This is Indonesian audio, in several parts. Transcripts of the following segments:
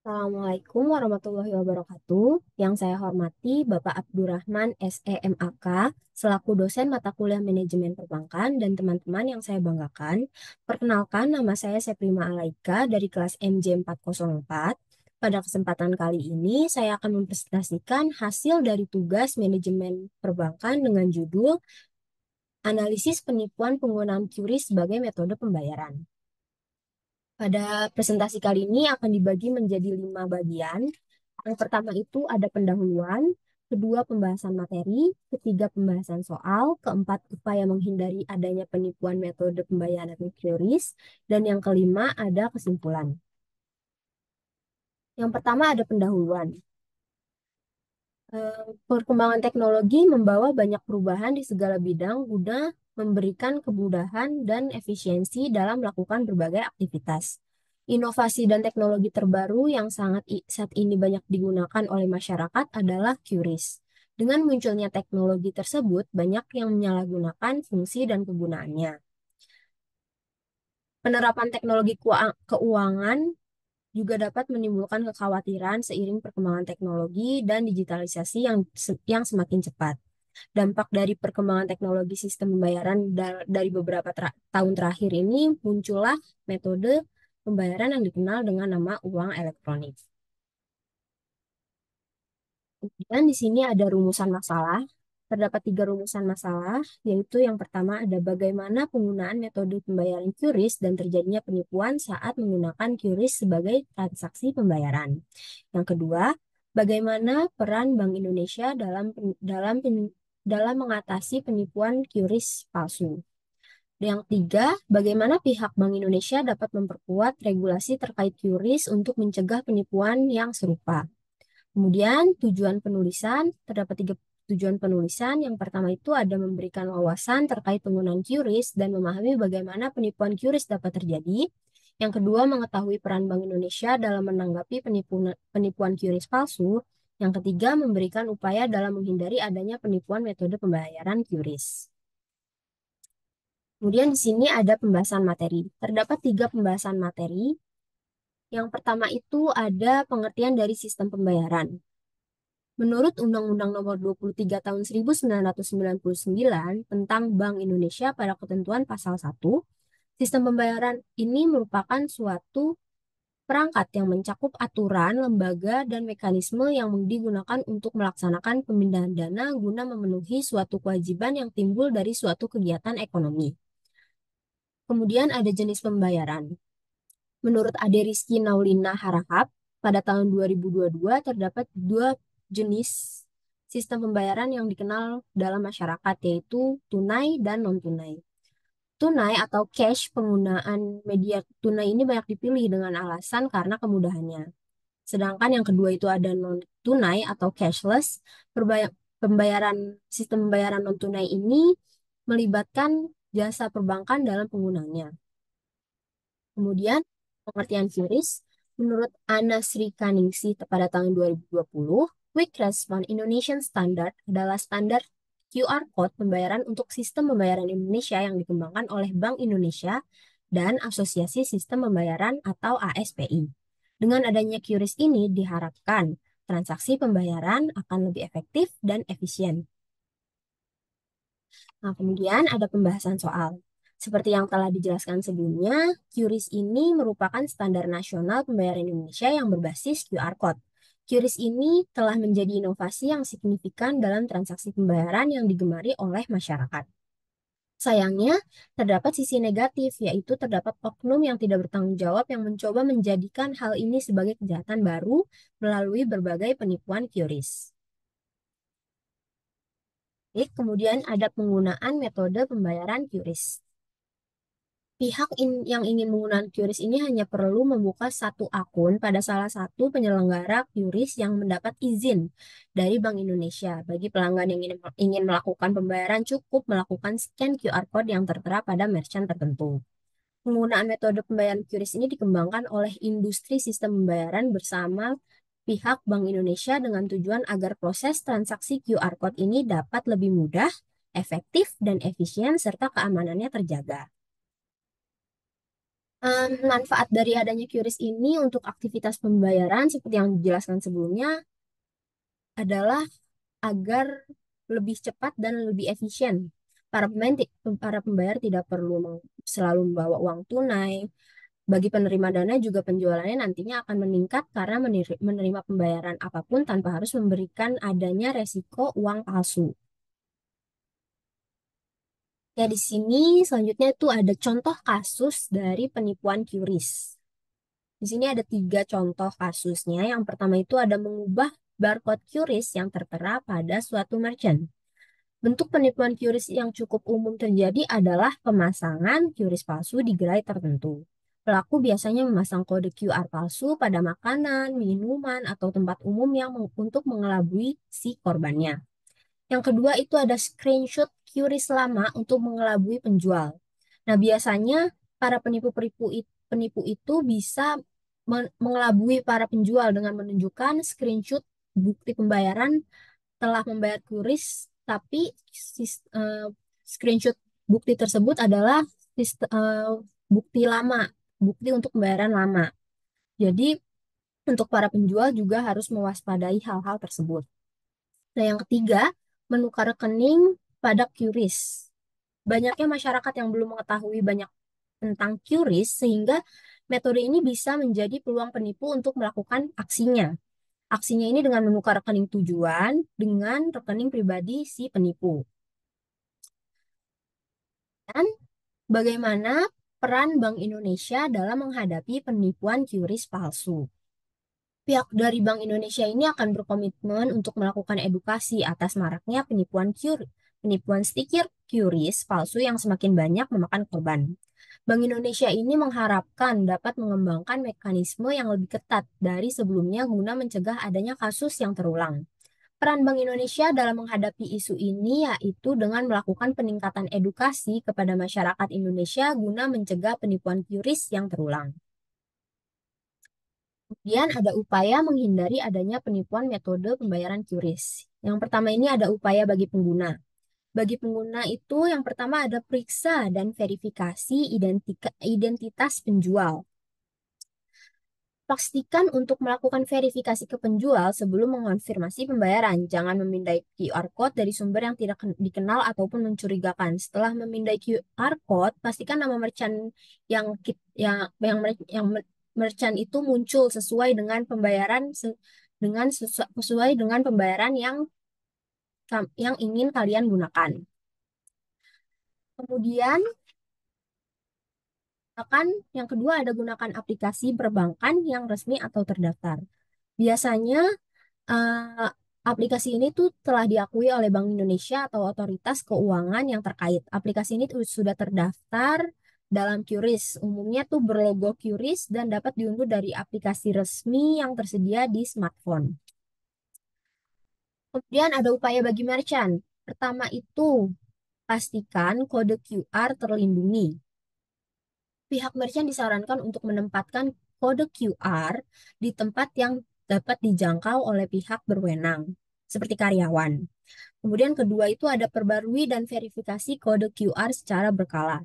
Assalamualaikum warahmatullahi wabarakatuh. Yang saya hormati Bapak Abdurrahman SEMAK selaku dosen mata kuliah manajemen perbankan dan teman-teman yang saya banggakan. Perkenalkan, nama saya Seprima Alaika dari kelas MJ 404. Pada kesempatan kali ini saya akan mempresentasikan hasil dari tugas manajemen perbankan dengan judul Analisis Penipuan Penggunaan QRIS sebagai Metode Pembayaran. Pada presentasi kali ini akan dibagi menjadi 5 bagian. Yang pertama itu ada pendahuluan, kedua pembahasan materi, ketiga pembahasan soal, keempat upaya menghindari adanya penipuan metode pembayaran QRIS, dan yang kelima ada kesimpulan. Yang pertama ada pendahuluan. Perkembangan teknologi membawa banyak perubahan di segala bidang guna memberikan kemudahan dan efisiensi dalam melakukan berbagai aktivitas. Inovasi dan teknologi terbaru yang saat ini banyak digunakan oleh masyarakat adalah QRIS. Dengan munculnya teknologi tersebut, banyak yang menyalahgunakan fungsi dan kegunaannya. Penerapan teknologi keuangan juga dapat menimbulkan kekhawatiran seiring perkembangan teknologi dan digitalisasi yang semakin cepat. Dampak dari perkembangan teknologi sistem pembayaran dari beberapa tahun terakhir ini muncullah metode pembayaran yang dikenal dengan nama uang elektronik. Dan di sini ada rumusan masalah. Terdapat 3 rumusan masalah, yaitu yang pertama ada bagaimana penggunaan metode pembayaran QRIS dan terjadinya penipuan saat menggunakan QRIS sebagai transaksi pembayaran. Yang kedua, bagaimana peran Bank Indonesia dalam mengatasi penipuan QRIS palsu. Yang tiga, bagaimana pihak Bank Indonesia dapat memperkuat regulasi terkait QRIS untuk mencegah penipuan yang serupa. Kemudian tujuan penulisan, terdapat 3 tujuan penulisan. Yang pertama itu ada memberikan wawasan terkait penggunaan QRIS dan memahami bagaimana penipuan QRIS dapat terjadi. Yang kedua, mengetahui peran Bank Indonesia dalam menanggapi penipuan QRIS palsu. Yang ketiga, memberikan upaya dalam menghindari adanya penipuan metode pembayaran QRIS. Kemudian di sini ada pembahasan materi. Terdapat 3 pembahasan materi. Yang pertama itu ada pengertian dari sistem pembayaran. Menurut Undang-Undang Nomor 23 Tahun 1999 tentang Bank Indonesia pada ketentuan pasal 1, sistem pembayaran ini merupakan suatu perangkat yang mencakup aturan, lembaga, dan mekanisme yang digunakan untuk melaksanakan pemindahan dana guna memenuhi suatu kewajiban yang timbul dari suatu kegiatan ekonomi. Kemudian ada jenis pembayaran. Menurut Ade Rizky Naulina Harahap, pada tahun 2022 terdapat 2 jenis sistem pembayaran yang dikenal dalam masyarakat, yaitu tunai dan non-tunai. Tunai atau cash, penggunaan media tunai ini banyak dipilih dengan alasan karena kemudahannya. Sedangkan yang kedua itu ada non-tunai atau cashless. Sistem pembayaran non-tunai ini melibatkan jasa perbankan dalam penggunanya. Kemudian, pengertian QRIS, menurut Ana Sri Kaningsih pada tahun 2020, Quick Response Indonesian Standard adalah standar QR Code pembayaran untuk sistem pembayaran Indonesia yang dikembangkan oleh Bank Indonesia dan Asosiasi Sistem Pembayaran atau ASPI. Dengan adanya QRIS ini diharapkan transaksi pembayaran akan lebih efektif dan efisien. Nah, kemudian ada pembahasan soal. Seperti yang telah dijelaskan sebelumnya, QRIS ini merupakan standar nasional pembayaran Indonesia yang berbasis QR Code. QRIS ini telah menjadi inovasi yang signifikan dalam transaksi pembayaran yang digemari oleh masyarakat. Sayangnya, terdapat sisi negatif, yaitu terdapat oknum yang tidak bertanggung jawab yang mencoba menjadikan hal ini sebagai kejahatan baru melalui berbagai penipuan QRIS. Kemudian ada penggunaan metode pembayaran QRIS. Pihak yang ingin menggunakan QRIS ini hanya perlu membuka satu akun pada salah satu penyelenggara QRIS yang mendapat izin dari Bank Indonesia. Bagi pelanggan yang ingin melakukan pembayaran, cukup melakukan scan QR Code yang tertera pada merchant tertentu. Penggunaan metode pembayaran QRIS ini dikembangkan oleh industri sistem pembayaran bersama pihak Bank Indonesia dengan tujuan agar proses transaksi QR Code ini dapat lebih mudah, efektif, dan efisien serta keamanannya terjaga. Manfaat dari adanya QRIS ini untuk aktivitas pembayaran seperti yang dijelaskan sebelumnya adalah agar lebih cepat dan lebih efisien. Para pembayar tidak perlu selalu membawa uang tunai. Bagi penerima dana juga penjualannya nantinya akan meningkat karena menerima pembayaran apapun tanpa harus memberikan adanya resiko uang palsu. Ya, di sini selanjutnya itu ada contoh kasus dari penipuan QRIS. Di sini ada 3 contoh kasusnya. Yang pertama itu ada mengubah barcode QRIS yang tertera pada suatu merchant. Bentuk penipuan QRIS yang cukup umum terjadi adalah pemasangan QRIS palsu di gerai tertentu. Pelaku biasanya memasang kode QR palsu pada makanan, minuman, atau tempat umum yang untuk mengelabui si korbannya. Yang kedua itu ada screenshot QRIS lama untuk mengelabui penjual. Nah, biasanya para penipu itu bisa mengelabui para penjual dengan menunjukkan screenshot bukti pembayaran telah membayar QRIS, tapi screenshot bukti tersebut adalah bukti lama, bukti untuk pembayaran lama. Jadi, untuk para penjual juga harus mewaspadai hal-hal tersebut. Nah, yang ketiga, menukar rekening pada QRIS. Banyaknya masyarakat yang belum mengetahui banyak tentang QRIS, sehingga metode ini bisa menjadi peluang penipu untuk melakukan aksinya. Aksinya ini dengan menukar rekening tujuan dengan rekening pribadi si penipu. Dan bagaimana peran Bank Indonesia dalam menghadapi penipuan QRIS palsu? Pihak dari Bank Indonesia ini akan berkomitmen untuk melakukan edukasi atas maraknya penipuan stiker QRIS palsu yang semakin banyak memakan korban. Bank Indonesia ini mengharapkan dapat mengembangkan mekanisme yang lebih ketat dari sebelumnya guna mencegah adanya kasus yang terulang. Peran Bank Indonesia dalam menghadapi isu ini yaitu dengan melakukan peningkatan edukasi kepada masyarakat Indonesia guna mencegah penipuan QRIS yang terulang. Kemudian ada upaya menghindari adanya penipuan metode pembayaran QRIS. Yang pertama ini ada upaya bagi pengguna. Bagi pengguna itu yang pertama ada periksa dan verifikasi identitas penjual. Pastikan untuk melakukan verifikasi ke penjual sebelum mengonfirmasi pembayaran. Jangan memindai QR code dari sumber yang tidak dikenal ataupun mencurigakan. Setelah memindai QR code, pastikan nama merchant yang merchant itu muncul sesuai dengan pembayaran sesuai dengan pembayaran yang ingin kalian gunakan. Kemudian yang kedua ada gunakan aplikasi perbankan yang resmi atau terdaftar. Biasanya eh, aplikasi ini tuh telah diakui oleh Bank Indonesia atau otoritas keuangan yang terkait. Aplikasi ini sudah terdaftar dalam QRIS. Umumnya tuh berlogo QRIS dan dapat diunduh dari aplikasi resmi yang tersedia di smartphone. Kemudian ada upaya bagi merchant. Pertama itu, pastikan kode QR terlindungi. Pihak merchant disarankan untuk menempatkan kode QR di tempat yang dapat dijangkau oleh pihak berwenang, seperti karyawan. Kemudian kedua itu ada perbarui dan verifikasi kode QR secara berkala.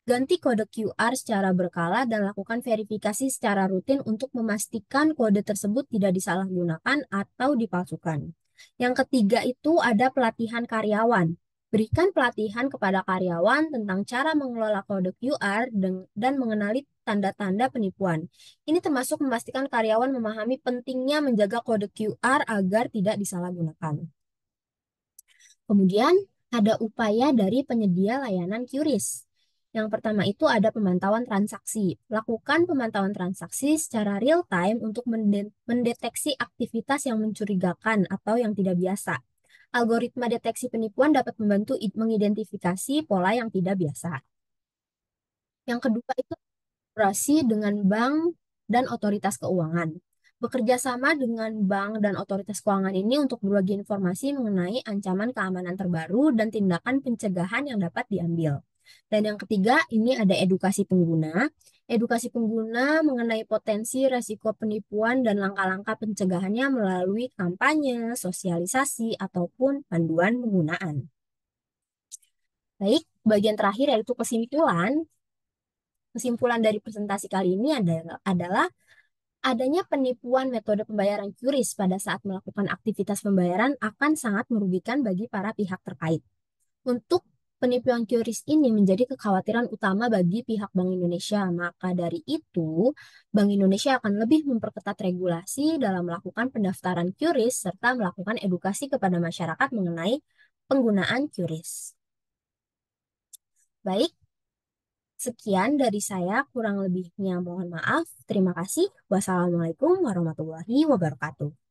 Ganti kode QR secara berkala dan lakukan verifikasi secara rutin untuk memastikan kode tersebut tidak disalahgunakan atau dipalsukan. Yang ketiga itu ada pelatihan karyawan. Berikan pelatihan kepada karyawan tentang cara mengelola kode QR dan mengenali tanda-tanda penipuan. Ini termasuk memastikan karyawan memahami pentingnya menjaga kode QR agar tidak disalahgunakan. Kemudian ada upaya dari penyedia layanan QRIS. Yang pertama itu ada pemantauan transaksi. Lakukan pemantauan transaksi secara real time untuk mendeteksi aktivitas yang mencurigakan atau yang tidak biasa. Algoritma deteksi penipuan dapat membantu mengidentifikasi pola yang tidak biasa. Yang kedua itu kolaborasi dengan bank dan otoritas keuangan. Bekerja sama dengan bank dan otoritas keuangan ini untuk berbagi informasi mengenai ancaman keamanan terbaru dan tindakan pencegahan yang dapat diambil. Dan yang ketiga, ini ada edukasi pengguna. Edukasi pengguna mengenai potensi resiko penipuan dan langkah-langkah pencegahannya melalui kampanye, sosialisasi, ataupun panduan penggunaan. Baik, bagian terakhir yaitu kesimpulan. Kesimpulan dari presentasi kali ini adalah adanya penipuan metode pembayaran QRIS pada saat melakukan aktivitas pembayaran akan sangat merugikan bagi para pihak terkait. Untuk penipuan QRIS ini menjadi kekhawatiran utama bagi pihak Bank Indonesia. Maka dari itu, Bank Indonesia akan lebih memperketat regulasi dalam melakukan pendaftaran QRIS serta melakukan edukasi kepada masyarakat mengenai penggunaan QRIS. Baik, sekian dari saya, kurang lebihnya mohon maaf. Terima kasih. Wassalamualaikum warahmatullahi wabarakatuh.